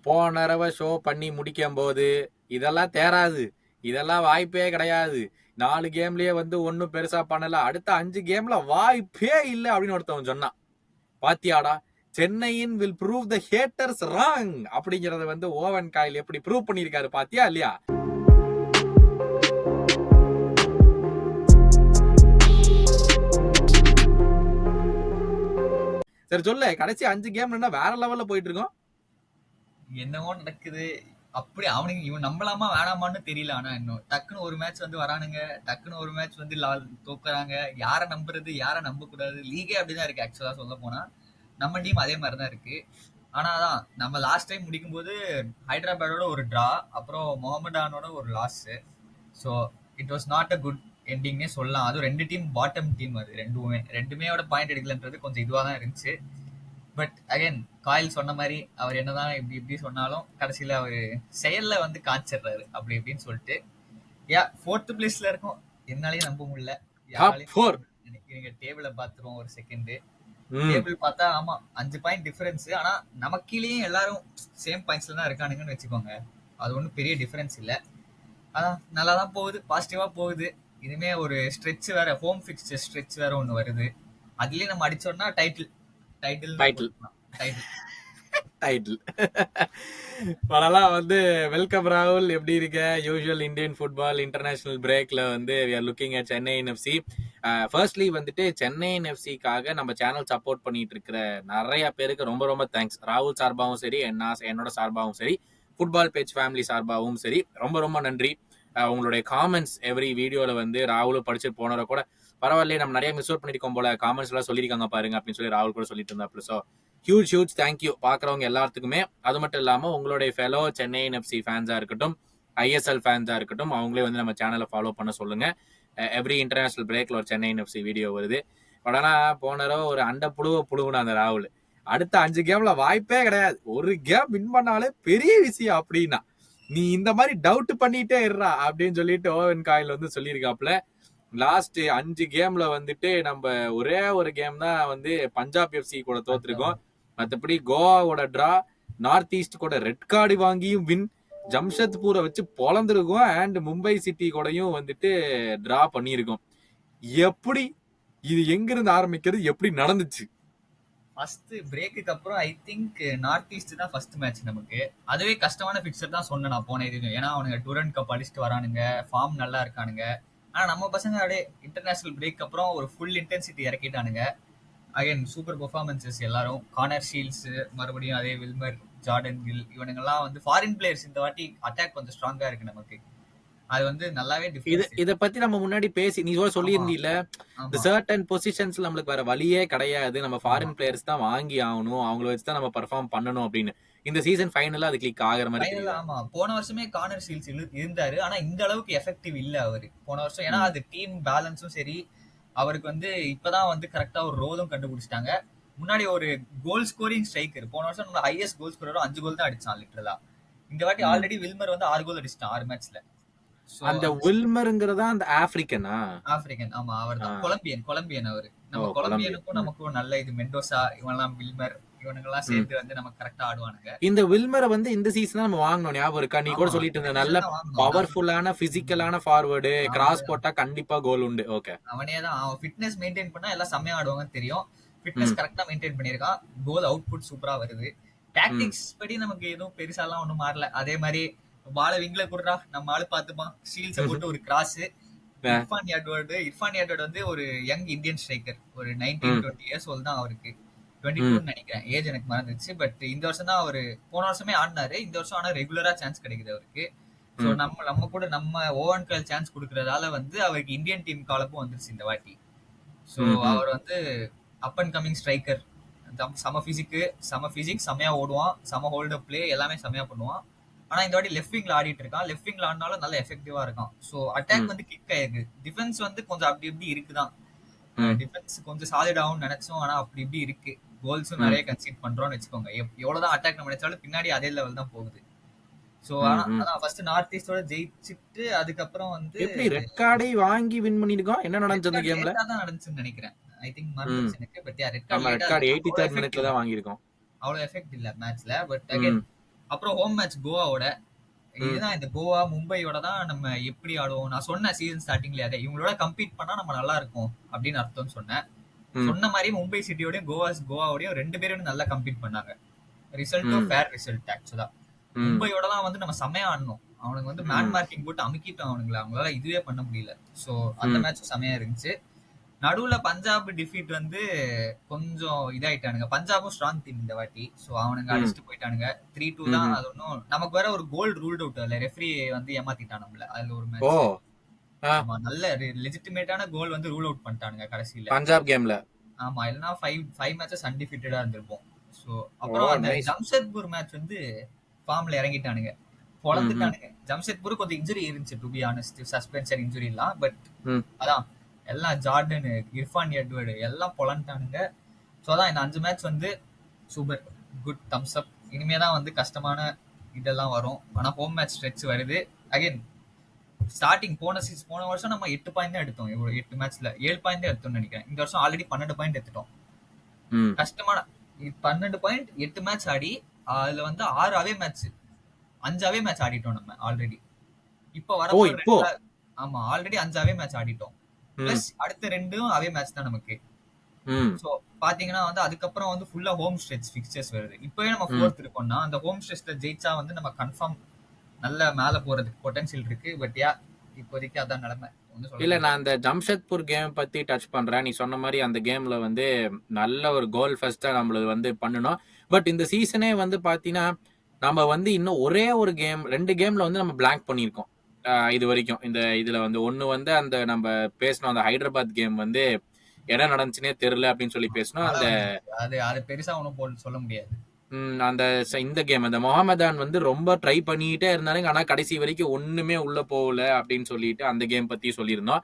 போன தடவை ஷோ பண்ணி முடிக்கும் போது இதெல்லாம் தேராது, இதெல்லாம் வாய்ப்பே கிடையாது, 4 கேம்லயே வந்து ஒன்னும் பெருசா பண்ணல, அடுத்த 5 கேம்ல வாய்ப்பே இல்லை அப்படின்னு ஒருத்தவன் சொன்னான். பாத்தியாடா, சென்னையின் will prove the haters wrong அப்படிங்கறத வந்து ஓவன் காயில் எப்படி ப்ரூவ் பண்ணிருக்காரு பாத்தியா இல்லையா? சரி சொல்லு, கடைசி 5 கேம்ல வேற லெவல்ல போயிட்டு இருக்கோம். என்னவோ நடக்குது. அப்படி அவனுக்கு இவன் நம்பலாமா வேணாமான்னு தெரியல. ஆனா இன்னும் டக்குன்னு ஒரு மேட்ச் வந்து வரானுங்க, டக்குன்னு ஒரு மேட்ச் வந்து தோக்குறாங்க. யாரை நம்புறது யாரை நம்ப கூடாது, லீகே அப்படிதான் இருக்கு. ஆக்சுவலா சொல்ல போனா நம்ம டீம் அதே மாதிரிதான் இருக்கு. ஆனா அதான் நம்ம லாஸ்ட் டைம் முடிக்கும் போது ஹைதராபாடோட ஒரு டிரா, அப்புறம் முகமடானோட ஒரு loss. So it was not a good எண்டிங்னே சொல்லலாம். அதுவும் 2 டீம் பாட்டம் டீம், அது ரெண்டுமே பாயிண்ட் எடுக்கலன்றது கொஞ்சம் இதுவாக தான் இருந்துச்சு. பட் அகைன் காயில் சொன்ன மாதிரி அவர் என்னதான் இப்படி சொன்னாலும் கடைசியில அவர் செயல்ல வந்து காய்ச்சிடுறாரு அப்படி இப்படின்னு சொல்லிட்டு. யா 4th பிளேஸ்ல இருக்கும். என்னாலையும் நம்ப முடியல. நீங்க டேபிள பாத்துருவோம் ஒரு செகண்ட். டேபிள் பார்த்தா ஆமா 5 பாயிண்ட் டிஃபரன்ஸ். ஆனா நமக்கிலேயும் எல்லாரும் சேம் பாயிண்ட்ஸ்ல தான் இருக்கானுங்கன்னு வச்சுக்கோங்க. அது ஒன்றும் பெரிய டிஃபரன்ஸ் இல்லை. அதான் நல்லா தான் போகுது, பாசிட்டிவா போகுது. இனிமே ஒரு ஸ்ட்ரெச் வேற, ஹோம் ஃபிக்ஸ்சர் ஸ்ட்ரெச் வேற ஒன்று வருது. அதுலயே நம்ம அடிச்சோம்னா டைட்டில் பலலாம் வந்து வெல்கம் ராகுல், எப்படி இருக்க? யூசுவல் இந்தியன் ஃபுட்பால் இன்டர்நேஷனல் பிரேக்ல வந்து we are looking at Chennai NFC. Firstly வந்துட்டு சென்னை என்எஃப்சிக்காக நம்ம சேனல் சப்போர்ட் பண்ணிட்டு இருக்கிற நிறைய பேருக்கு ரொம்ப ரொம்ப தேங்க்ஸ். ராகுல் சார்பாகவும் சரி, என்னோட சார்பாகவும் சரி, ஃபுட்பால் பேஜ் ஃபேமிலி சார்பாகவும் சரி, ரொம்ப ரொம்ப நன்றி. உங்களுடைய காமெண்ட்ஸ் எவ்ரி வீடியோல வந்து ராகுலும் படிச்சுட்டு போனவரை கூட பரவாயில்லையே, நம்ம நிறைய மிஸ் அவுட் பண்ணிருக்கோம் போல, காமெண்ட்ஸ் எல்லாம் சொல்லியிருக்காங்க பாருங்க அப்படின்னு சொல்லி ராகுல் கூட சொல்லிட்டு இருந்தாப்ல. ஸோ ஹியூஜ் தேங்க்யூ பாக்குறவங்க எல்லாத்துக்குமே. அது மட்டும் இல்லாம உங்களுடைய ஃபெலோ சென்னை என்எஃப்சி ஃபேன்ஸா இருக்கட்டும், ஐஎஸ்எல் ஃபேன்ஸா இருக்கட்டும், அவங்களே வந்து நம்ம சேனலை ஃபாலோ பண்ண சொல்லுங்க. எவ்ரி இன்டர்நேஷனல் பிரேக்ல ஒரு சென்னை என்எஃப்சி வீடியோ வருது. உடனே போனரோ ஒரு அண்ட புழுவுனா அந்த ராகுல் அடுத்த 5 கேம்ல வாய்ப்பே கிடையாது, ஒரு கேம் வின் பண்ணாலே பெரிய விஷயம் அப்படின்னா நீ இந்த மாதிரி டவுட் பண்ணிட்டே இருறா அப்படின்னு சொல்லிட்டு ஓவன் காயில் வந்து சொல்லியிருக்காப்ல. லாஸ்ட் 5 கேம்ல வந்துட்டு நம்ம ஒரே ஒரு கேம் தான் வந்து பஞ்சாப் எஃப்சி கூட தோத்துருக்கோம். மற்றபடி கோவாவோட டிரா, நார்த் ஈஸ்ட் கூட ரெட் கார்டு வாங்கியும் வின், ஜம்ஷத்பூரை வச்சு பொழந்திருக்கோம், அண்ட் மும்பை சிட்டி கூடயும் வந்துட்டு டிரா பண்ணியிருக்கோம். எப்படி இது எங்கிருந்து ஆரம்பிக்கிறது, எப்படி நடந்துச்சு? ஃபர்ஸ்ட் பிரேக்குக்கு அப்புறம் ஐ திங்க் நார்த் ஈஸ்ட் தான் ஃபர்ஸ்ட் மேட்ச் நமக்கு. அதுவே கஷ்டமான பிக்சர் தான் சொன்னேன் நான் போன இதுவும். ஏன்னா அவனுங்க டூரண்ட் கப் அடிச்சுட்டு வரானுங்க, ஃபார்ம் நல்லா இருக்கானுங்க. ஆனா நம்ம பசங்க அப்படியே இன்டர்நேஷனல் பிரேக் அப்புறம் ஒரு ஃபுல் இன்டென்சிட்டி இறக்கிட்டானுங்க. அகைன் சூப்பர் பெர்ஃபார்மன்சஸ் எல்லாரும். கார்னர் ஷீல்ட்ஸ், மறுபடியும் அதே வில்மர், ஜார்டன் கில், இவனுங்கெல்லாம் வந்து ஃபாரின் பிளேயர்ஸ். இந்த வாட்டி அட்டாக் கொஞ்சம் ஸ்ட்ராங்கா இருக்கு நமக்கு. அது வந்து நல்லாவே இத பத்தி நம்ம முன்னாடி பேசி நீ சொல்லியிருந்தீல, இந்த சர்டன் பொசிஷன்ஸ்ல நம்மளுக்கு வேற வழியே கிடையாது, நம்ம ஃபாரின் பிளேயர்ஸ் தான் வாங்கி ஆகணும், அவங்கள வச்சு தான் நம்ம பெர்ஃபார்ம் பண்ணணும் அப்படின்னு. இந்த சீசன் ஃபைனலா அது கிளிக் ஆகிற மாதிரி. ஆமா, போன வருஷமே கார்னர் ஷீல்ட்ஸ் இருந்தாரு. ஆனா இந்த அளவுக்கு எஃபெக்டிவ் இல்ல அவரு போன வருஷம். ஏன்னா அது டீம் பேலன்ஸும் சரி, அவருக்கு வந்து இப்பதான் வந்து கரெக்டா ஒரு ரோலும் கண்டுபிடிச்சிட்டாங்க. முன்னாடி ஒரு கோல் ஸ்கோரிங் ஸ்ட்ரைக்கர். போன வருஷம் நம்ம ஹையஸ்ட் கோல் ஸ்கோரரும் 5 கோல் தான் அடிச்சான் லிட்டரலா. இந்த வாட்டி ஆல்ரெடி வில்மர் வந்து 6 கோல் அடிச்சிட்டான் 6 மேட்ச்ல. அந்த வில்மர்ங்கிறதா அந்த ஆப்பிரிக்கன்? ஆமா, அவர் தான் கொலம்பியன் அவரு. நம்ம கொலம்பியனுக்கும் நமக்கும் நல்ல இது. மெண்டோசா இவனெல்லாம், வில்மர் இவனுங்கெல்லாம் சேர்ந்து வந்து நம்ம கரெக்டா ஆடுவானுங்க. இந்த வில்மரை வந்து இந்த சீசன் நம்ம வாங்கணும், ஞாபகம் இருக்கா? நீ கூட சொல்லிட்டு இருந்த நல்ல பவர்ஃபுல்லான பிசிக்கலான ஃபார்வர்டு, கிராஸ் போட்டா கண்டிப்பா கோல் உண்டு. ஓகே, அவனே தான். அவன் ஃபிட்னஸ் மெயின்டைன் பண்ணா எல்லாம் செம்மையா ஆடுவாங்கன்னு தெரியும். ஃபிட்னஸ் கரெக்டா மெயின்டைன் பண்ணிருக்கான். கோல் அவுட்புட் சூப்பரா வருது. டாக்டிக்ஸ் படி நமக்கு எதுவும் பெருசாலாம் ஒண்ணும் மாறல. அதே மாதிரி பால விங்ல கூடா நம்ம ஆளு பாத்துப்பான், ஷீல்ட்ஸை போட்டு ஒரு கிராஸ். இர்ஃபான் யாட்வர்ட் வந்து ஒரு யங் இந்தியன் ஸ்ட்ரைக்கர், ஒரு 19-20 இயர்ஸ் ஓல்ட் தான் அவருக்கு. 22 நினைக்கிறேன், ஏஜ் எனக்கு மறந்துச்சு. பட் இந்த வருஷம் தான் அவரு, போன வருஷமே ஆடினாரு. இந்த வருஷம் ஆனா ரெகுலரா சான்ஸ் கிடைக்குது அவருக்கு. ஸோ நம்ம கூட நம்ம ஓவன் கால் சான்ஸ் கொடுக்கறதால வந்து அவருக்கு இந்தியன் டீம் காலப்பும் வந்துருச்சு இந்த வாட்டி. ஸோ அவர் வந்து அப் அண்ட் கமிங் ஸ்ட்ரைக்கர். செம பிசிக், செம்மையா ஓடுவான், செம ஹோல்ட் அப் பிளே எல்லாமே செம்மையா பண்ணுவான். ஆனா இந்த வாட்டி லெஃப்ட் விங்ல ஆடிட்டு இருக்கான். லெஃப்ட் விங்ல ஆடினாலும் நல்ல எஃபெக்டிவா இருக்கான். ஸோ அட்டாக் வந்து கிக் ஆயிருக்கு. டிஃபென்ஸ் வந்து கொஞ்சம் அப்படி இப்படி இருக்குதான். டிஃபென்ஸ் கொஞ்சம் சாலிட் ஆகும் நினைச்சோம், ஆனா அப்படி இப்படி இருக்கு. கோல்ஸும் நிறைய கன்சீட் பண்றோம்னு வச்சுக்கோங்க. எவ்வளவுதான் அட்டாக் நம்ம நினைச்சாலும் பின்னாடி அதே லெவல் தான் போகுது. சோ அதான் ஃபர்ஸ்ட் நார்த் ஈஸ்டோட ஜெயிச்சிட்டு அதுக்கப்புறம் வந்து எப்படி ரெட் கார்டை வாங்கி வின் பண்ணிருக்கோம். என்ன நடந்துச்சு அந்த கேம்ல? தான் நடந்துச்சுன்னு நினைக்கிறேன். ஐ திங்க் மறந்துச்சு எனக்கு. But yeah red card 83rd மினிட்ல தான் வாங்கி இருக்கோம். அவ்வளவு எஃபெக்ட் இல்ல மேட்ச்ல. பட் அகைன் அப்புறம் ஹோம் மேட்ச் கோவாவோட. இதுதான் இந்த கோவா மும்பையோட தான் நம்ம எப்படி ஆடுவோம். நான் சொன்னேன் சீசன் ஸ்டார்டிங்ல அதே, இவங்களோட கம்பீட் பண்ணா நம்ம நல்லா இருக்கும் அப்படின்னு அர்த்தம்னு சொன்னேன். சொன்ன மாதிரி மும்பை சிட்டியோடயும் கோவாவோடயும் 2 பேரும் நல்லா கம்பீட் பண்ணாங்க. ரிசல்ட்டும் ஃபேர் ரிசல்ட் ஆக்சுவலா. மும்பையோட தான் வந்து நம்ம செமையா ஆடணும். அவனுக்கு வந்து மேன் மார்க்கிங் போட்டு அமுக்கிட்டோம் அவனுங்களா, அவங்களால இதுவே பண்ண முடியல. சோ அந்த மேட்ச் செமையா இருந்துச்சு. நடுவுல பஞ்சாப் டிஃபீட் வந்து கொஞ்சம் இதாயிட்டானுங்க. பஞ்சாபும் ஸ்ட்ராங் டீம் இந்த வாட்டி. சோ அவனுங்க அடிச்சுட்டு போயிட்டானுங்க. 3-2 தான். அது ஒன்னும் நமக்கு வேற ஒரு கோல் ரூல்ட் அவுட் இல்ல, ரெஃப்ரி வந்து ஏமாத்திட்டான் நம்மள. அதுல ஒரு மேட்ச் ஆமா நல்ல லெஜிட்டிமேட்டான கோல் வந்து ரூல் அவுட் பண்ணிட்டானுங்க கடைசியில பஞ்சாப் கேம்ல. ஆமா, இல்லனா 5 மேட்சஸ் அன்டிஃபீட்டடா இருந்திருப்போம். சோ அப்புறம் அந்த ஜம்ஷெட்பூர் மேட்ச் வந்து ஃபார்ம்ல இறங்கிட்டானுங்க, பொளந்துட்டானுங்க. ஜம்ஷெட்பூர் கொஞ்சம் இன்ஜுரி இருந்துச்சு to be honest, suspension injury எல்லாம். பட் அதான் எல்லாம் ஜார்டன், இர்ஃபான் எட்வர்டு எல்லாம் பொளந்துட்டானுங்க. ஸோ அதான் இந்த 5 மேட்ச் வந்து சூப்பர் குட் தம்ஸ் அப். இனிமே தான் வந்து கஷ்டமான இதெல்லாம் வரும். ஆனா ஹோம் மேட்ச் ஸ்ட்ரெச் வருது அகைன். ஸ்டார்டிங் போன வருஷம் நம்ம 8 பாயிண்ட் தான் எடுத்தோம். 8 மேட்ச்ல 7 பாயிண்ட் தான் எடுத்தோம்னு நினைக்கிறேன். இந்த வருஷம் ஆல்ரெடி 12 பாயிண்ட் எடுத்துட்டோம். கஷ்டமான 12 பாயிண்ட் 8 மேட்ச் ஆடி, அதுல வந்து 6 அவே மேட்ச் 5 அவே மேட்ச் ஆடிட்டோம் நம்ம ஆல்ரெடி. இப்ப வர ஆமா ஆல்ரெடி 5 அவே மேட்ச் ஆடிட்டோம். பிளஸ் அடுத்த 2 அவே மேட்ச் தான் நமக்கு. சோ பாத்தீங்கன்னா வந்து அதுக்கப்புறம் வந்து ஃபுல்லா ஹோம் ஸ்ட்ரெச் ஃபிக்சர்ஸ் வருது. இப்பவே நம்ம 4th இருக்கோம்னா அந்த ஹோம் ஸ்ட்ரெச்ல ஜெயிச்சா வந்து நம்ம கன்ஃபார்ம் நல்ல மேல போறதுக்கு பொட்டன்ஷியல் இருக்கு. பட் இப்போதைக்கு அதான் நிலைமை. இல்ல, நான் அந்த ஜம்ஷெட்பூர் கேம் பத்தி டச் பண்றேன். நீ சொன்ன மாதிரி அந்த கேம்ல வந்து நல்ல ஒரு கோல் ஃபர்ஸ்டா நம்மளுக்கு வந்து பண்ணணும். பட் இந்த சீசனே வந்து பாத்தீங்கன்னா நம்ம வந்து இன்னும் ஒரே ஒரு கேம் 2 கேம்ல வந்து நம்ம பிளாங்க் பண்ணியிருக்கோம் இது வரைக்கும். இந்த இதுல வந்து ஒண்ணு வந்து அந்த நம்ம பேசணும் அந்த ஹைதராபாத் கேம் வந்து என்ன நடந்துச்சுன்னே தெரியல அப்படின்னு சொல்லி பேசணும். அந்த அது பெருசா ஒன்னும் சொல்ல முடியாது. அந்த இந்த கேம் அந்த முகமதான் வந்து ரொம்ப ட்ரை பண்ணிட்டே இருந்தாங்க, ஆனா கடைசி வரைக்கும் ஒண்ணுமே உள்ள போகல அப்படின்னு சொல்லிட்டு அந்த கேம் பத்தி சொல்லியிருந்தோம்.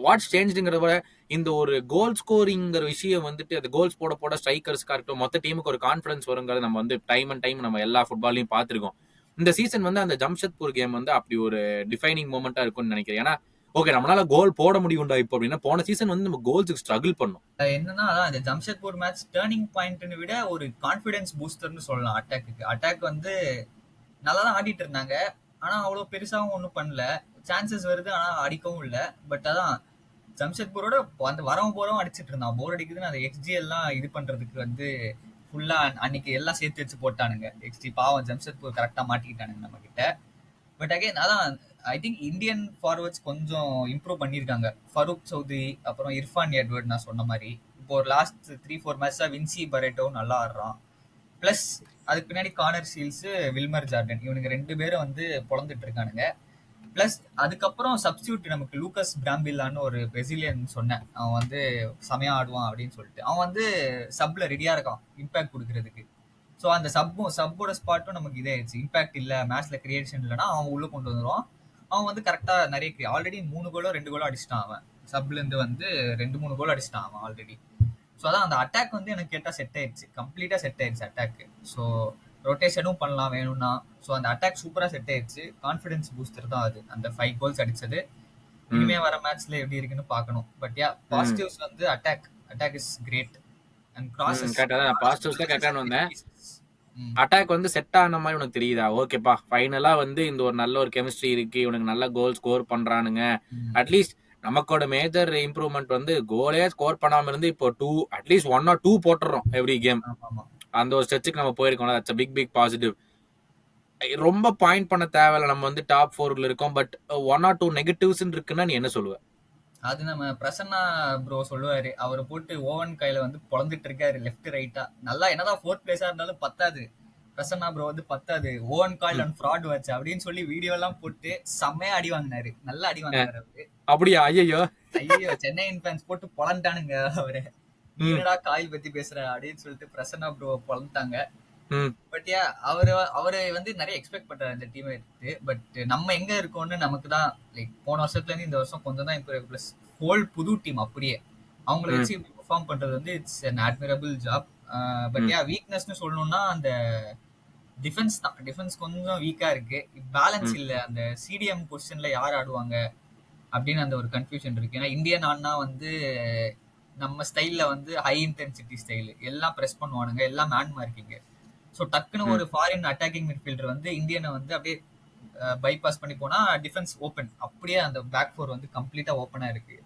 வாட்ஸ் சேஞ்சுங்கிறத விட இந்த ஒரு கோல் ஸ்கோரிங்கிற விஷயம் வந்துட்டு அந்த கோல்ஸ் போட ஸ்ட்ரைக்கர்ஸ்க்கா இருக்கட்டும் மொத்த டீமுக்கு ஒரு கான்ஃபிடன்ஸ் வருங்கிறத நம்ம வந்து டைம் அண்ட் டைம் நம்ம எல்லா ஃபுட்பாலையும் பார்த்துருக்கோம். இந்த சீசன் வந்து அந்த ஜம்ஷெட்பூர் கேம் வந்து அப்படி ஒரு டிஃபைனிங் மூமெண்டா இருக்கும்னு நினைக்கிறேன். ஏன்னா ஓகே நம்மளால கோல் போட முடியும்டா இப்போ அப்படின்னா, போன சீசன் வந்து நம்ம கோல்ஸுக்கு ஸ்ட்ரகிள் பண்ணோம். என்னன்னா அதான் இந்த ஜம்ஷெட்பூர் மேட்ச் டர்னிங் பாயிண்ட்னு விட ஒரு கான்ஃபிடன்ஸ் பூஸ்டர்னு சொல்லலாம். அட்டாக் வந்து நல்லா தான் ஆடிட்டு இருந்தாங்க, ஆனா அவ்வளவு பெருசாவும் ஒன்றும் பண்ணல. சான்சஸ் வருது ஆனா அடிக்கவும் இல்லை. பட் அதான் ஜம்ஷெட்பூரோட அந்த வரவும் போறவும் அடிச்சிட்டு இருந்தான். போர் அடிக்குதுன்னு அந்த எக்ஸ்ஜி எல்லாம் இது பண்றதுக்கு வந்து ஃபுல்லா அன்னைக்கு எல்லாம் சேர்த்து வச்சு போட்டானுங்க எக்ஸ்ஜி. பாவம் ஜம்ஷெட்பூர் கரெக்டா மாட்டிக்கிட்டானுங்க நம்ம கிட்ட. பட் அகைன் அதான் ஐ திங்க் இந்தியன் ஃபார்வர்ட்ஸ் கொஞ்சம் இம்ப்ரூவ் பண்ணியிருக்காங்க. ஃபரூக் சௌத்ரி அப்புறம் இர்ஃபான் எட்வர்ட் நான் சொன்ன மாதிரி இப்போ ஒரு லாஸ்ட் 3-4 மேட்சா வின்சி பரேட்டோவும் நல்லா ஆடுறான். பிளஸ் அதுக்கு பின்னாடி கார்னர் சீல்ஸ், வில்மர் ஜார்டன் இவனுக்கு 2 பேரும் வந்து பொழந்துட்டு இருக்கானுங்க. பிளஸ் அதுக்கப்புறம் சப்ஸ்டியூட் நமக்கு லூக்கஸ் பிராம்பில்லான்னு ஒரு பிரசிலியன் சொன்னேன், அவன் வந்து செமையா ஆடுவான் அப்படின்னு சொல்லிட்டு. அவன் வந்து சப்ல ரெடியா இருக்கான் இம்பாக்ட் கொடுக்கறதுக்கு. ஸோ அந்த சப்போட ஸ்பாட்டும் நமக்கு இதாயிடுச்சு. இம்பாக்ட் இல்லை மேட்ச்ல கிரியேஷன் இல்லைன்னா அவன் உள்ள கொண்டு வந்துடுவான். அவன் வந்து கரெக்டா நிறைய ஆல்ரெடி 3 கோலோ 2 கோலோ அடிச்சிட்டான். அவன் சப்ல இருந்து வந்து 2-3 கோல் அடிச்சிட்டான் அவன் ஆல்ரெடி. ஸோ அதான் அந்த அட்டாக் வந்து எனக்கு கேட்டா செட் ஆயிடுச்சு, கம்ப்ளீட்டா செட் ஆயிடுச்சு அட்டாக். ஸோ ரொட்டேஷனும் பண்ணலாம் வேணும்னா. ஸோ அந்த அட்டாக் சூப்பரா செட் ஆயிடுச்சு. கான்ஃபிடன்ஸ் பூஸ்டர் தான் அது, அந்த 5 கோல்ஸ் அடிச்சது. இனிமே வர மேட்ச்ல எப்படி இருக்குன்னு பார்க்கணும். பட் யா பாசிட்டிவ்ஸ் வந்து attack is great and crosses. Positives தான் கரெக்டான வந்தேன். அட்டாக் வந்து செட் ஆன மாதிரி உனக்கு தெரியுதா? ஓகேப்பா ஃபைனலா வந்து இந்த ஒரு நல்ல ஒரு கெமிஸ்ட்ரி இருக்கு, இவனுக்கு நல்ல கோல் ஸ்கோர் பண்றானுங்க. அட்லீஸ்ட் நமக்கோட மேஜர் இம்ப்ரூவ்மெண்ட் வந்து கோலே ஸ்கோர் பண்ணாம இருந்து இப்போ அட்லீஸ்ட் 1 or 2 போட்டுறோம் எவ்ரி கேம். அந்த ஒரு ஸ்டெச்சுக்கு நம்ம போயிருக்கோம். That's big positive. ரொம்ப பாயிண்ட் பண்ண தேவையில்ல, நம்ம வந்து டாப் 4ல இருக்கோம். பட் 1 or 2 நெகட்டிவ்ஸ் இருக்குன்னா நீ என்ன சொல்லுவ? அது நம்ம பிரசன்னா ப்ரோ சொல்லுவாரு. அவரை போட்டு ஓவன் கையில வந்து பொழந்துட்டு இருக்காரு லெஃப்ட் ரைட்டா. நல்லா என்னதான் 4th பிளேஸா இருந்தாலும் பத்தாது. பிரசன்னா ப்ரோ வந்து பத்தாது, ஓவன் காயில் அண்ட் ஃப்ராட் வச்சு அப்படின்னு சொல்லி வீடியோ எல்லாம் போட்டு செம்மையா அடி வாங்கினாரு. நல்லா அடி வாங்கினாரு அவரு. அப்படியா? ஐயோ சென்னை ஃபேன்ஸ் போட்டு பொழந்துட்டானுங்க அவரு. என்னடா காயில் பத்தி பேசுற அப்படின்னு சொல்லிட்டு பிரசன்னா ப்ரோ பொழந்துட்டாங்க. பட் அவரு வந்து நிறைய எக்ஸ்பெக்ட் பண்றாரு இந்த டீம் எடுத்து. பட் நம்ம எங்க இருக்கோம்னு நமக்கு தான் லைக் போன வருஷத்துல இருந்து இந்த வருஷம் கொஞ்சம் தான் இம்ப்ரூவ். பிளஸ் ஹோல் புது டீம் அப்படியே அவங்களை வச்சு பெர்ஃபார்ம் பண்றது வந்து it's an admirable job. But வீக்னஸ்னு சொல்லணும்னா அந்த டிஃபென்ஸ் தான். டிஃபென்ஸ் கொஞ்சம் வீக்கா இருக்கு, பேலன்ஸ் இல்ல. அந்த சிடிஎம் பொசிஷன்ல யார் ஆடுவாங்க அப்படின்னு அந்த ஒரு கன்ஃபியூஷன் இருக்கு. ஏன்னா இந்தியன் ஆனா வந்து நம்ம ஸ்டைல்ல வந்து ஹை இன்டென்சிட்டி ஸ்டைல், எல்லாம் பிரஸ் பண்ணுவானுங்க, எல்லாம் மேன் மார்க்கிங். ஸோ டக்குன்னு ஒரு ஃபாரின் அட்டாக்கிங் மிட்ஃபீல்டர் வந்து இந்தியனை வந்து அப்படியே பைபாஸ் பண்ணி போனா டிஃபென்ஸ் ஓப்பன், அப்படியே அந்த பேக் ஃபோர் வந்து கம்ப்ளீட்டா ஓப்பனா இருக்கு.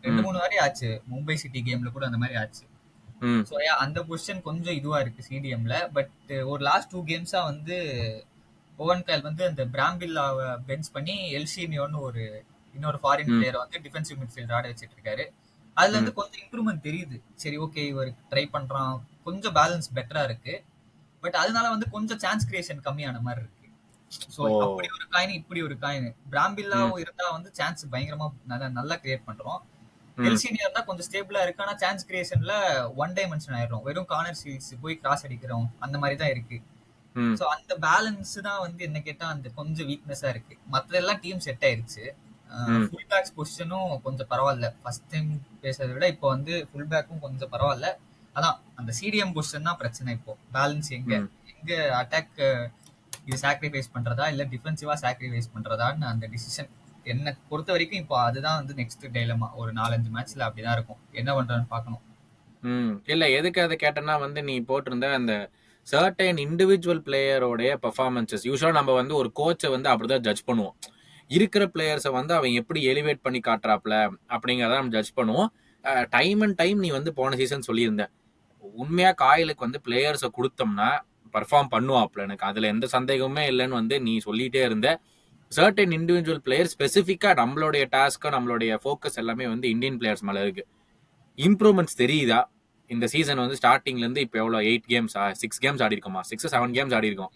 2-3 வாரி ஆச்சு மும்பை சிட்டி கேம்ல கூட அந்த மாதிரி ஆச்சு. ஸோ அந்த பொசிஷன் கொஞ்சம் இதுவா இருக்கு சிடிஎம்ல. பட் ஒரு லாஸ்ட் 2 கேம்ஸா வந்து ஓவன் கயல் வந்து அந்த பிராம்பில்லாவை பெஞ்ச் பண்ணி எல்சிமியோன்னு இன்னொரு ஃபாரின் பிளேயரை வந்து டிஃபென்சிவ் மிட்ஃபீல்டர் ஆட வச்சிட்டு இருக்காரு. அதுல இருந்து கொஞ்சம் இம்ப்ரூவ்மெண்ட் தெரியுது. சரி ஓகே இவர் ட்ரை பண்றான், கொஞ்சம் பேலன்ஸ் பெட்டரா இருக்கு. பட் அதனால வந்து கொஞ்சம் சான்ஸ் கிரியேஷன் கம்மியான மாதிரி இருக்கு. சோ அப்படி ஒரு காயின் இப்படி ஒரு காயின். பிராம்பில்லாவும் இருந்தா வந்து சான்ஸ் பயங்கரமா நல்லா கிரியேட் பண்றோம். எல்சினியர் தான் கொஞ்சம் ஸ்டேபிளா இருக்கு, ஆனா சான்ஸ் கிரியேஷன்ல ஒன் டைமென்ஷன் ஆயிடும், வெறும் கார்னர் சீல்ஸ் போய் கிராஸ் அடிக்கிறோம் அந்த மாதிரி தான் இருக்கு. சோ அந்த பேலன்ஸ் தான் வந்து என்ன கேட்டா அந்த கொஞ்சம் வீக்னஸா இருக்கு. மத்ததெல்லாம் டீம் செட் ஆயிருச்சு. ஃபுல் பேக்ஸ் பொசிஷனும் கொஞ்சம் பரவாயில்ல. ஃபர்ஸ்ட் டைம் பேசுறதை விட இப்போ வந்து ஃபுல் பேக்கும் கொஞ்சம் பரவாயில்ல. அதான் அந்த சிடிஎம் பொசிஷன் தான் பிரச்சனை. இப்போ பேலன்ஸ் எங்க அட்டாக் இது சாக்ரிஃபைஸ் பண்றதா இல்ல டிஃபென்சிவா சாக்ரிஃபைஸ் பண்றதான்னு அந்த டிசிஷன் என்ன பொறுத்த வரைக்கும் இப்போ அதுதான் வந்து நெக்ஸ்ட் டைலமா. ஒரு 4-5 மேட்ச்ல அப்படிதான் இருக்கும், என்ன பண்றான்னு பாக்கணும். இல்ல எதுக்கு அதை கேட்டேன்னா வந்து நீ போட்டிருந்த அந்த சர்டைன் இண்டிவிஜுவல் பிளேயரோடைய பெர்ஃபார்மன்சஸ் யூஸ்வலா நம்ம வந்து ஒரு கோச்சை வந்து அப்படிதான் ஜட்ஜ் பண்ணுவோம். இருக்கிற பிளேயர்ஸை வந்து அவன் எப்படி எலிவேட் பண்ணி காட்டுறாப்ல அப்படிங்கிறத நம்ம ஜட்ஜ் பண்ணுவோம். டைம் அண்ட் டைம் நீ வந்து போன சீசன் சொல்லியிருந்த உண்மையா காயிலுக்கு வந்து பிளேயர்ஸை கொடுத்தோம்னா பர்ஃபார்ம் பண்ணுவாப்ல, எனக்கு அதுல எந்த சந்தேகமே இல்லைன்னு வந்து நீ சொல்லிட்டே இருந்த. சர்டன் இண்டிவிஜுவல் பிளேயர் ஸ்பெசிஃபிக்கா நம்மளுடைய டாஸ்க் நம்மளுடைய ஃபோக்கஸ் எல்லாமே வந்து இந்தியன் பிளேயர்ஸ் மேல இருக்கு. இம்ப்ரூவ்மெண்ட்ஸ் தெரியுதா இந்த சீசன் வந்து ஸ்டார்டிங்ல இருந்து இப்போ எவ்வளவு 8 கேம்ஸா 6 கேம்ஸ் ஆடி இருக்கோமா 6-7 கேம்ஸ் ஆடி இருக்கோம்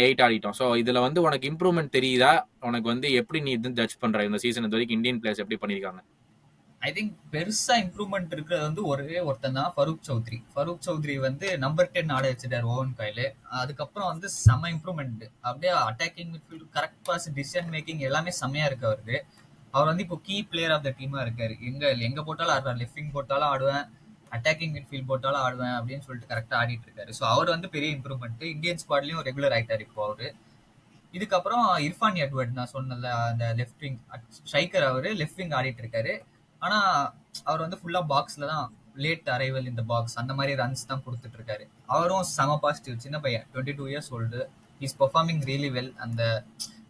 8 ஆடிட்டோம். ஸோ இதுல வந்து உனக்கு இம்ப்ரூவ்மெண்ட் தெரியுதா? உனக்கு வந்து எப்படி நீ இது ஜட்ஜ் பண்ற இந்த சீசன் இது வரைக்கும் இந்தியன் பிளேயர்ஸ் எப்படி பண்ணிருக்காங்க? ஐ திங்க் பெருசா இம்ப்ரூவ்மெண்ட் இருக்கிறது வந்து ஒரே ஒருத்தன் தான், ஃபரூக் சௌத்ரி வந்து நம்பர் 10 ஆட வச்சிட்டாரு ஓவன் காயில. அதுக்கப்புறம் வந்து செம இம்ப்ரூவ்மெண்ட். அப்படியே attacking midfield, correct pass, decision making எல்லாமே செமையா இருக்கு அவருக்கு. அவர் வந்து இப்போ கீ பிளேயர் ஆஃப் த டீமா இருக்காரு. எங்க போட்டாலும் ஆடுறாரு, லெஃப்ட் விங் போட்டாலும் ஆடுவேன், அட்டாக்கிங் மிட்ஃபீல்ட் போட்டாலும் ஆடுவேன் அப்படின்னு சொல்லிட்டு கரெக்டா ஆடிட்டு இருக்காரு. ஸோ அவர் வந்து பெரிய இம்ப்ரூவ்மெண்ட். இந்தியன் ஸ்குவாட்லயும் ரெகுலர் ஆயிட்டாரு இப்போ அவரு. இதுக்கப்புறம் இர்ஃபான் எட்வர்ட் நான் சொன்னல அந்த லெஃப்ட் விங் ஸ்ட்ரைக்கர், அவரு லெஃப்ட் விங் ஆடிட்டு இருக்காரு. ஆனா அவர் வந்து ஃபுல்லா பாக்ஸ்ல தான், லேட் அரைவல் இந்த பாக்ஸ் அந்த மாதிரி ரன்ஸ் தான் கொடுத்துட்டு இருக்காரு. அவரும் செம பாசிட்டிவ், சின்ன பையன் 22 years old, is performing really well. அந்த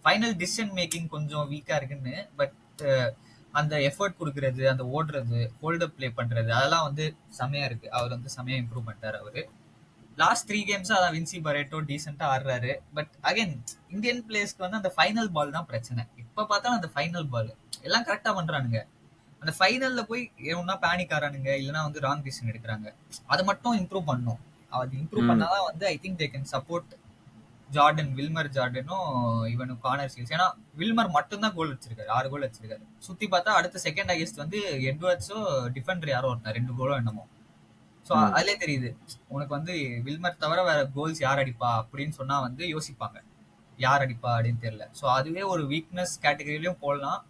ஃபைனல் டிசிஷன் மேக்கிங் கொஞ்சம் வீக்கா இருக்குன்னு, பட் அந்த எஃபர்ட் கொடுக்கறது, அந்த ஓடுறது, ஹோல்டப் பிளே பண்றது அதெல்லாம் வந்து செமையா இருக்கு. அவர் வந்து செமையா இம்ப்ரூவ் பண்ணிட்டாரு அவரு. லாஸ்ட் 3 கேம்ஸ் அதான் வின்சி பரேட்டோ டீசெண்டா ஆடுறாரு. பட் அகைன் இந்தியன் பிளேயர்ஸ்க்கு வந்து அந்த ஃபைனல் பால் தான் பிரச்சனை. இப்ப பார்த்தாலும் அந்த ஃபைனல் பால் எல்லாம் கரெக்டா பண்றானுங்க, அந்த ஃபைனல்ல போய் ஒன்னா பேனிக் ஆறானுங்க, இல்லைன்னா வந்து ராங் டிசிஷன் எடுக்கிறாங்க. அதை மட்டும் இம்ப்ரூவ் பண்ணும். அது இம்ப்ரூவ் பண்ணாதான் வந்து I think they can support Jordan, Wilmar ஜார்டனும் இவனும் கார்னர் சீல்ஸ். ஏன்னா வில்மர் மட்டும் தான் கோல் வச்சிருக்காரு, 6 கோல் வச்சிருக்காரு. சுத்தி பார்த்தா அடுத்த செகண்ட் ஹையஸ்ட் வந்து எட்வர்ட்ஸோ டிஃபெண்டர் யாரோ ஒருத்தர் 2 கோலோ என்னமோ. ஸோ அதுலேயே தெரியுது உனக்கு வந்து வில்மர் தவிர வேற கோல்ஸ் யார் அடிப்பா அப்படின்னு சொன்னா வந்து யோசிப்பாங்க, யார் அடிப்பா அப்படின்னு தெரியல. ஸோ அதுவே ஒரு வீக்னஸ் கேட்டகரியிலயும் போடலாம்.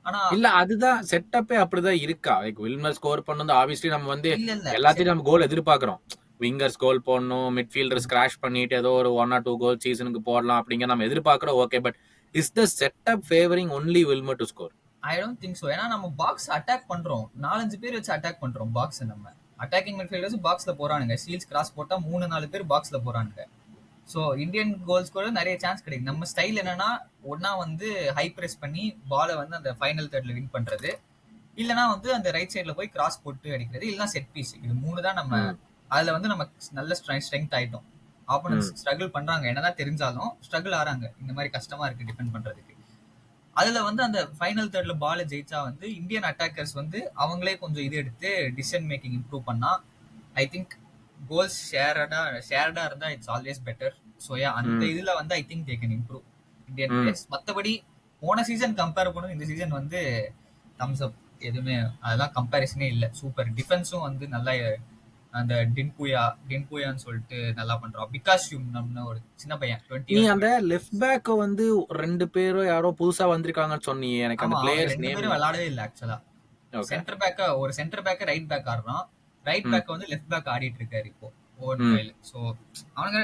ஆனா இல்ல அதுதான் செட்டப்பே அப்படிதான் இருக்கா? லைக் வில்மர் ஸ்கோர் பண்ணது ஆப்வியஸ்லி நம்ம வந்து எல்லாத்தையும் நம்ம கோல் எதிர்பார்க்கிறோம். விங்கர்ஸ் கோல் போடணும், மிட்ஃபீல்டர்ஸ் கிராஷ் பண்ணிட்டு ஏதோ ஒரு 1 or 2 கோல் சீசனுக்கு போடலாம் அப்படிங்கிற நம்ம எதிர்பார்க்கிறோம். Okay, but is the setup favouring only Wilmar to score? I don't think so. ஏன்னா நம்ம பாக்ஸ் அட்டாக் பண்றோம், 4-5 பேர் வச்சு அட்டாக் பண்றோம் பாக்ஸ். நம்ம அட்டாக்கிங் மிட்ஃபீல்டர்ஸ் பாக்ஸ்ல போறானுங்க, சீல்ஸ் கிராஸ் போட்டா 3-4 பேர் பாக்ஸ்ல போறானுங்க. ஸோ இந்தியன் கோல்ஸ் கூட நிறைய சான்ஸ் கிடைக்கும். நம்ம ஸ்டைல் என்னன்னா ஒன்னா வந்து ஹை பிரஸ் பண்ணி பாலை வந்து அந்த ஃபைனல் தேர்ட்ல வின் பண்றது, இல்லைன்னா வந்து அந்த ரைட் சைட்ல போய் கிராஸ் போட்டு அடிக்கிறது, இல்லைன்னா செட் பீஸ். இது 3 தான் நம்ம. அதுல வந்து நம்ம நல்ல ஸ்ட்ரென்த் ஆயிட்டோம். ஆப்போனன்ட்ஸ் ஸ்ட்ரகிள் பண்றாங்க, என்னதான் தெரிஞ்சாலும் ஸ்ட்ரகிள் ஆறாங்க, இந்த மாதிரி கஷ்டமா இருக்கு டிஃபெண்ட் பண்றதுக்கு. அதுல வந்து அந்த ஃபைனல் தேர்ட்ல பால ஜெயிச்சா வந்து இந்தியன் அட்டாக்கர்ஸ் வந்து அவங்களே கொஞ்சம் இது எடுத்து டிசிஷன் மேக்கிங் இம்ப்ரூவ் பண்ணா ஐ திங்க் கோல்ஸ் ஷேர்டா இருந்தா இட்ஸ் ஆல்வேஸ் பெட்டர். ஸோ அந்த இதுல வந்து I think they can improve Indian players. மற்றபடி போன சீசன் கம்பேர் பண்ணும் இந்த சீசன் வந்து தம்ஸ் அப், எதுவுமே அதெல்லாம் கம்பேரிசனே இல்லை. சூப்பர் டிஃபென்ஸும் வந்து நல்லா, அந்த டின்புயான்னு சொல்லிட்டு நல்லா பண்றான். பிகாஷ் யூம்னு ஒரு சின்ன பையன் 20. நீ அந்த லெஃப்ட் பேக் வந்து 2 பேரோ யாரோ புதுசா வந்திருக்காங்கன்னு சொன்னீங்க, எனக்கு அந்த பிளேயர்ஸ் நேம் விளையாடவே இல்ல ஆக்சுவலா. சென்டர் பேக் ரைட் பேக் ஆடுறான், ரைட் பேக் வந்து லெஃப்ட் பேக் ஆடிட்டு இருக்காரு இப்போ ஓவன் கைல. சோ அவனுங்க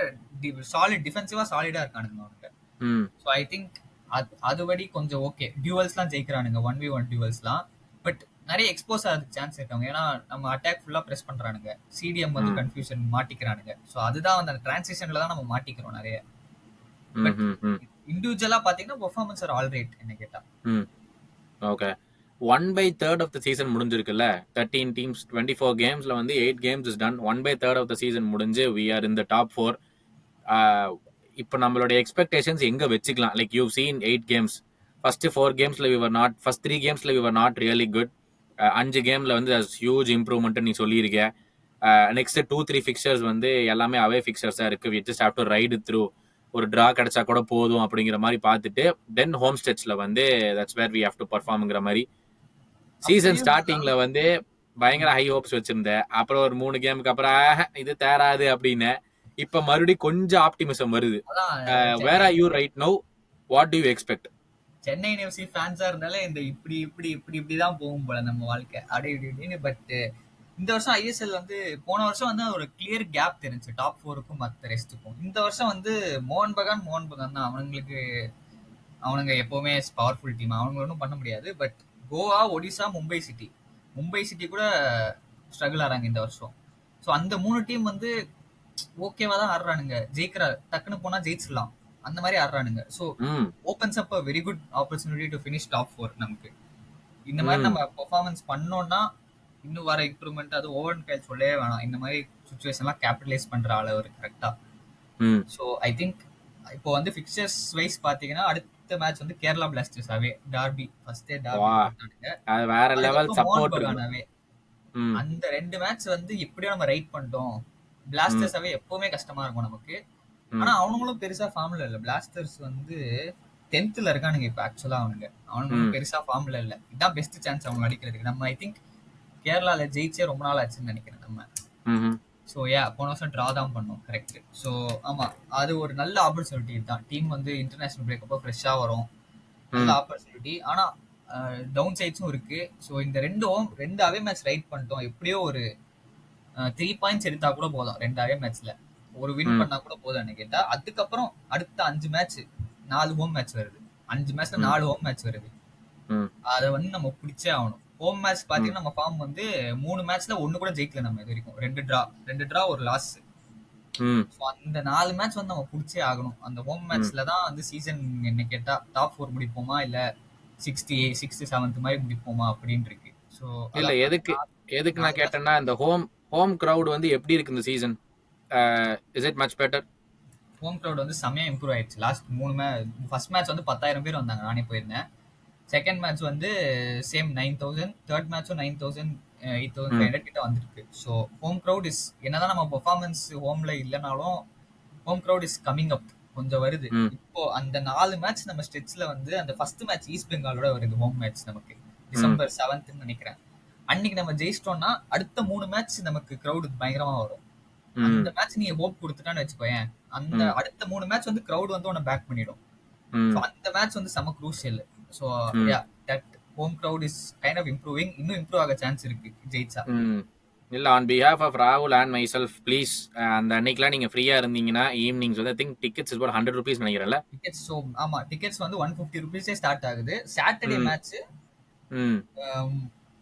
சாலிட் டிஃபென்சிவா சாலிடா இருக்கானுங்க அவனுங்க. சோ ஐ திங்க் அதுபடி கொஞ்சம் ஓகே. டியூவல்ஸ்லாம் ஜெயிக்கிறானுங்க, 1v1 டியூவல்ஸ்லாம். பட் நிறைய எக்ஸ்போஸ் ஆகிறதுக்கு சான்ஸ் இருக்காங்க. ஏன்னா நம்ம அட்டாக் ஃபுல்லா பிரஸ் பண்றானுங்க, சிடிஎம் வந்து கன்ஃபியூஷன் மாட்டிக்கிறானுங்க. ஸோ அதுதான் அந்த டிரான்சிஷன்ல தான் நம்ம மாட்டிக்கிறோம் நிறைய. பட் இண்டிவிஜுவலா பாத்தீங்கன்னா பெர்ஃபார்மன்ஸ் ஆர் ஆல் ரைட் என்ன கேட்டா. ஓகே, 1/3 ஆஃப் த சீசன் முடிஞ்சிருக்குல்ல. 13 டீம்ஸ் 24 கேம்ஸ்ல வந்து 8 games is done. 1/3 of the season முடிஞ்சு we are in the top 4. இப்போ நம்மளுடைய எக்ஸ்பெக்டேஷன்ஸ் எங்க வச்சுக்கலாம்? Like you seen 8 games. First 4 கேம்ஸ்ல we were not, first 3 கேம்ஸ்ல we were not really good. 5 கேம்ல வந்து ஹியூஜ் இம்ப்ரூவ்மெண்ட் நீ சொல்லியிருக்க. நெக்ஸ்ட் 2-3 ஃபிக்சர்ஸ் வந்து எல்லாமே அவே ஃபிக்சர்ஸா இருக்கு. we just have to ride it through. ஒரு டிரா கிடைச்சா கூட போதும் அப்படிங்கிற மாதிரி பார்த்துட்டு தென் ஹோம் ஸ்டெட்ஸ்ல வந்து that's where we have to பர்ஃபார்ம்ங்கிற மாதிரி சீசன் ஸ்டார்டிங்ல வந்து பயங்கர ஹை ஹோப்ஸ் வச்சிருந்தேன். அப்புறம் ஒரு 3 கேமுக்கு அப்புறம் இது தேராது அப்படின்னு இப்ப மறுபடியும் கொஞ்சம் ஆப்டிமிசம் வருது. Where are you right now? What do you expect? Chennai FC ஃபேன்ஸா இருந்தாலே இந்த இப்படி இப்படி இப்படி இப்படிதான் போகும் போல நம்ம வாழ்க்கை அப்படி இப்படின்னு. பட் இந்த வருஷம் ஐஎஸ்எல் வந்து போன வருஷம் வந்து ஒரு கிளியர் கேப் தெரிஞ்சு டாப் 4க்கும் மற்ற ரெஸ்ட்டுக்கும். இந்த வருஷம் வந்து மோகன் பகான் தான் அவனுங்க எப்பவுமே பவர்ஃபுல் டீம், அவங்க ஒன்றும் பண்ண முடியாது. பட் கோவா, ஒடிசா, மும்பை சிட்டி கூட ஸ்ட்ரகிள் ஆறாங்க இந்த வருஷம். ஸோ அந்த 3 டீம் வந்து ஓகேவா தான் ஆடுறானுங்க, ஜெயிக்கிற டக்குன்னு போனா ஜெயிச்சிடலாம் அந்த மாதிரி ஆடுறானுங்க. So opens up very good opportunity to finish top 4 நமக்கு. இந்த மாதிரி நம்ம பெர்ஃபார்மன்ஸ் பண்ணோம்னா இன்னும் வர இம்ப்ரூவ்மெண்ட் அது ஓவன் கைல் சொல்லவே வேணாம். இந்த மாதிரி சுச்சுவேஷன்லாம் கேபிட்டலைஸ் பண்ற ஆள் அவர் கரெக்டா. ஸோ ஐ திங்க் இப்போ வந்து ஃபிக்சர்ஸ் வைஸ் பாத்தீங்கன்னா அடுத்த மேட்ச் வந்து கேரளா பிளாஸ்டர்ஸ் அவே டார்பி, ஃபர்ஸ்ட் டே டார்பி, அது வேற லெவல் சப்போர்ட் அவே. அந்த 2 மேட்ச் வந்து எப்படியோ நம்ம ரைட் பண்ணிட்டோம். பிளாஸ்டர்ஸ் அவே எப்பவுமே கஷ்டமா இருக்கும் நமக்கு. ஆனா அவனுங்களும் பெருசா ஃபார்ம்ல இல்ல. பிளாஸ்டர்ஸ் வந்து 10th இருக்கானுங்க இப்ப. ஆக்சுவலா அவனுங்க பெருசா ஃபார்ம்ல இல்ல. இதான் பெஸ்ட் சான்ஸ் அவங்க அடிக்கிறதுக்கு. நம்ம ஐ திங்க் கேரளால ஜெயிச்சே ரொம்ப நாள் ஆச்சுன்னு நினைக்கிறேன் நம்ம. ஸோ போன வருஷம் ட்ரா தான் பண்ணோம், கரெக்ட். ஸோ ஆமா, அது ஒரு நல்ல ஆப்பர்ச்சுனிட்டி தான். டீம் வந்து இன்டர்நேஷனல் பிரேக் அப்போ ஃப்ரெஷ்ஷா வரும், நல்ல ஆப்பர்ச்சுனிட்டி. ஆனா டவுன் சைட்ஸும் இருக்கு. ஸோ இந்த 2 அவே மேட்ச் ரைட் பண்ணிட்டோம். எப்படியோ ஒரு 3 பாயிண்ட்ஸ் எடுத்தா கூட போதும். 2 அவே மேட்ச்ல ஒரு வின் பண்ணா கூட போதும் கேட்டா. அதுக்கப்புறம் அடுத்த 5 மேட்ச் 4 ஹோம் மேட்ச் வருது. 5 மேட்ச்ல 4 ஹோம் மேட்ச் வருது. அதை வந்து நம்ம பிடிச்சே ஆகணும். ஹோம் மேட்ச் பாத்தீங்கன்னா நம்ம ஃபார்ம் வந்து 3 மேட்ச்ல 1 கூட ஜெயிக்கல நம்ம இது வரைக்கும். 2 டிரா ஒரு லாஸ். அந்த 4 மேட்ச் வந்து நம்ம பிடிச்சே ஆகணும். அந்த ஹோம் மேட்ச்ல தான் வந்து சீசன் என்ன கேட்டா டாப் 4 முடிப்போமா இல்ல 6th 7th மாதிரி முடிப்போமா அப்படின்னு இருக்கு. ஸோ இல்ல எதுக்கு நான் கேட்டேன்னா இந்த ஹோம் கிரவுட் வந்து எப்படி இருக்கு இந்த season? Is it much better? Home crowd வந்து செமையா இம்ப்ரூவ் ஆயிடுச்சு. லாஸ்ட் 3 மேட்ச், ஃபர்ஸ்ட் மேட்ச் வந்து 10,000 பேர் வந்தாங்க, நானே போயிருந்தேன். செகண்ட் மேட்ச் வந்து சேம் 9,000, தேர்ட் மேட்சும் 9,000 8,500 கிட்ட வந்துருக்கு. ஸோ ஹோம் கிரவுட் இஸ், என்னதான் நம்ம பெர்ஃபார்மன்ஸ் ஹோம்ல இல்லைனாலும் home crowd is coming up, கொஞ்சம் வருது. இப்போ அந்த 4 மேட்ச் நம்ம ஸ்டெட்ஸ்ல வந்து அந்த ஃபர்ஸ்ட் மேட்ச் ஈஸ்ட் பெங்காலோட வருது ஹோம் மேட்ச் நமக்கு, டிசம்பர் 7th நினைக்கிறேன். அன்னைக்கு நம்ம ஜெயிச்சிட்டோம்னா அடுத்த 3 மேட்ச் நமக்கு கிரவுட் பயங்கரமா வரும். அந்த மேட்ச் நீங்க ஹோப் கொடுத்துட்டான்னு வச்சுக்கோயேன், அந்த அடுத்த 3 மேட்ச் வந்து கிரவுட் வந்து உன்னை பேக் பண்ணிடும். அந்த மேட்ச் வந்து செம crucial. So that home crowd is kind of improving. இன்னும் இம்ப்ரூவ் ஆக சான்ஸ் இருக்கு ஜெயிச்சா. இல்ல, ஆன் பிஹாஃப் ஆஃப் ராகுல் அண்ட் மை செல்ஃப் ப்ளீஸ், அந்த அன்னைக்குலாம் நீங்க ஃப்ரீயா இருந்தீங்கன்னா ஈவினிங்ஸ் வந்து I think tickets is about 100 rupees நினைக்கிறேன்ல. டிக்கெட்ஸ் ஸோ ஆமா, டிக்கெட்ஸ் வந்து 150 rupees ஸ்டார்ட் ஆகுது. சாட்டர்டே மேட்ச்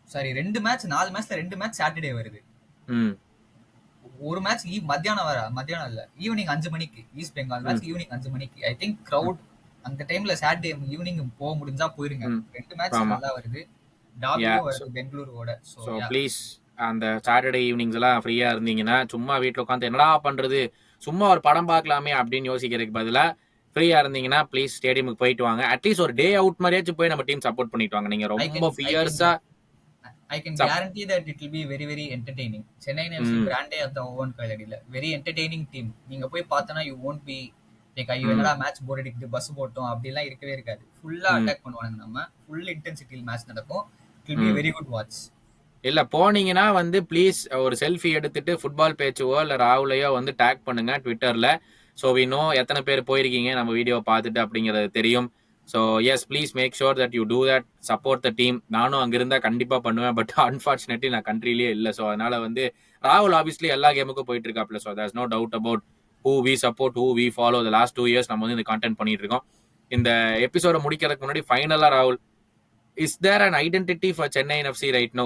சாரி 2 மேட்ச், 4 மேட்ச்ல 2 மேட்ச் சாட்டர்டே வருது. ஒரு மேட்ச் மத்தியானம் இல்ல ஈவினிங் 5 மணிக்கு. ஈஸ்ட் பெங்கால் மேட்ச் ஈவினிங் 5 மணிக்கு. ஐ திங்க் கிரவுட் அந்த டைம்ல சாட்டர்டே ஈவினிங் போக முடிஞ்சா போயிருங்க. 2 மேட்ச் நல்லா வருது, டாபியும் வருது பெங்களூரோட. சோ ப்ளீஸ் அந்த சாட்டர்டே ஈவினிங்ஸ் எல்லாம் ஃப்ரீயா இருந்தீங்கன்னா சும்மா வீட்டுல உட்காந்து என்னடா பண்றது, சும்மா ஒரு படம் பார்க்கலாமே அப்படின்னு யோசிக்கிறதுக்கு பதிலா ஃப்ரீயா இருந்தீங்கன்னா ப்ளீஸ் ஸ்டேடியமுக்கு போயிட்டு வாங்க. அட்லீஸ்ட் ஒரு டே அவுட் மாதிரியாச்சும் போய் நம்ம டீம் சப்போர்ட் பண்ணிட்டு வாங்க. நீங்க ரொம்ப ஃபியர்ஸா I can guarantee that it will be very very entertaining. Chennai FC brand at the own quality very entertaining team. நீங்க போய் பார்த்தனா you won't be like ஐயோ என்னடா மேட்ச் போர் அடிக்குது பஸ் போட்டோம் அப்படிலாம் இருக்கவே இருக்காது. ஃபுல்லா அட்டாக் பண்ணுவாங்க, நம்ம ஃபுல் இன்டென்சிட்டியில் மேட்ச் நடக்கும். It will be a very good watch. இல்ல போனீங்கன்னா வந்து ப்ளீஸ் ஒரு செல்ஃபி எடுத்துட்டு ஃபுட்பால் பேச்சுவோ இல்ல ராகுலையோ வந்து டேக் பண்ணுங்க ட்விட்டர்ல. ஸோ வி நோ எத்தனை பேர் போயிருக்கீங்க நம்ம வீடியோ பார்த்துட்டு அப்படிங்கிறது தெரியும். So yes please make sure that you do that, support the team. நானும் அங்கே இருந்தால் கண்டிப்பாக பண்ணுவேன், பட் அன்ஃபார்ச்சுனேட்லி நான் கண்ட்ரிலேயே இல்லை. ஸோ அதனால வந்து ராகுல் ஆப்வியஸ்லி எல்லா கேமுக்கும் போயிட்டு இருக்காப்ல. So there's no doubt about who we support, who we follow. The last 2 years நம்ம வந்து இந்த கான்டென்ட் பண்ணிட்டு இருக்கோம். இந்த எபிசோட முடிக்கிறதுக்கு முன்னாடி ஃபைனலாக ராகுல் is there an identity for Chennai NFC right no?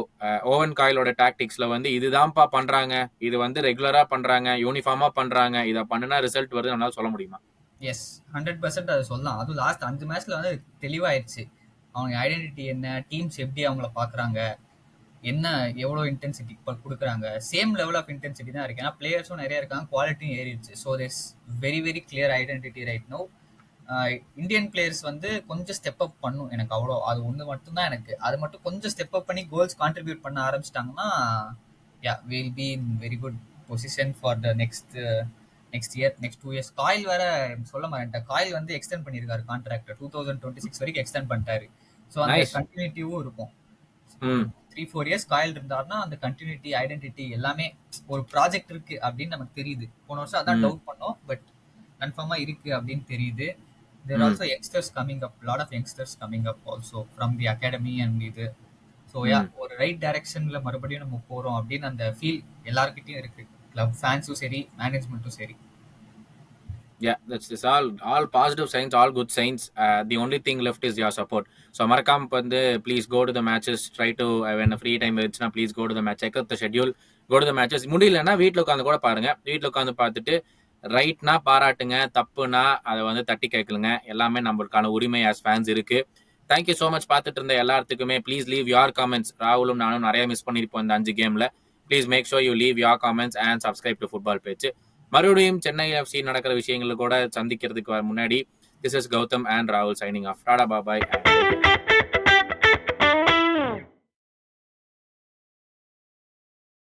Owen காயிலோட டாக்டிக்ஸ்ல வந்து இதுதான்ப்பா பண்றாங்க, இது வந்து ரெகுலரா பண்றாங்க, யூனிஃபார்மா பண்றாங்க, இதை பண்ணுனா ரிசல்ட் வருது நம்மளால சொல்ல முடியுமா? எஸ், 100% அதை சொல்லலாம். அதுவும் லாஸ்ட் 5 மேட்ச்ல வந்து தெளிவாயிருச்சு அவங்க ஐடென்டிட்டி என்ன, டீம்ஸ் எப்படி அவங்கள பாக்குறாங்க, என்ன எவ்வளோ இன்டென்சிட்டி கொடுக்குறாங்க. சேம் லெவல் ஆஃப் இன்டென்சிட்டி தான் இருக்கு. ஏன்னா பிளேயர்ஸும் நிறைய இருக்காங்க, குவாலிட்டியும் ஏறிடுச்சு. So this very very clear identity right no. Indian players வந்து கொஞ்சம் ஸ்டெப் அப் பண்ணும், எனக்கு அவ்வளோ அது ஒன்று மட்டும்தான் எனக்கு. அது மட்டும் கொஞ்சம் ஸ்டெப் அப் பண்ணி கோல்ஸ் கான்ட்ரிபியூட் பண்ண ஆரம்பிச்சிட்டாங்கன்னா yeah will be in very good position for the next year, next 2 years. Coyle வேற சொல்ல மாட்டேன், காயில் வந்து எக்ஸ்டெண்ட் பண்ணியிருக்காரு கான்ட்ராக்ட் 2026 வரைக்கும் எக்ஸ்டெண்ட் பண்ணிட்டாரு. ஸோ அந்த கண்டினியூட்டிவும் இருக்கும். 3-4 years காயில் இருந்தாருன்னா அந்த கண்டினியூட்டி ஐடென்டிட்டி எல்லாமே ஒரு ப்ராஜெக்ட் இருக்கு அப்படின்னு நமக்கு தெரியுது. போன வருஷம் அதான் டவுட் பண்ணோம், பட் கன்ஃபார்மா இருக்கு அப்படின்னு தெரியுது. There are also youngsters coming up, lot of youngsters coming up also from the academy and இது. ஸோ யா ஒரு ரைட் டைரக்ஷன்ல மறுபடியும் நம்ம போறோம் அப்படின்னு அந்த ஃபீல் எல்லாருக்கிட்டையும் இருக்கு, கிளப் ஃபேன்ஸும் சரி மேனேஜ்மெண்ட்டும் சரி. Yeah, that's all positive signs, all good signs. The only thing left is your support. So மறக்காம வந்து please go to the matches, try to when a free time இருந்துச்சுன்னா please go to the match, check out the schedule, go to the matches. முடியலன்னா வீட்டில் உட்காந்து கூட பாருங்க. வீட்டில் உட்காந்து பார்த்துட்டு ரைட்னா பாராட்டுங்க, தப்புனா அதை வந்து தட்டி கேட்கலுங்க. எல்லாமே நம்மளுக்கான உரிமை ஆஸ் ஃபேன்ஸ் இருக்கு. Thank you so much. பார்த்துட்டு இருந்த எல்லாத்துக்குமே ப்ளீஸ் லீவ் யோர் காமெண்ட்ஸ். ராகுலும் நானும் நிறைய மிஸ் பண்ணியிருப்போம் இந்த 5 கேம்ல. Please make sure you leave your comments and subscribe to football page. மறுபடியும் சென்னை எஃப்சி நடக்கிற விஷயங்களை கூட சந்திக்கிறதுக்கு முன்னாடி திஸ் இஸ் கௌதம் அண்ட் ராகுல் சைனிங் ஆஃப். டாடா பாபாய்.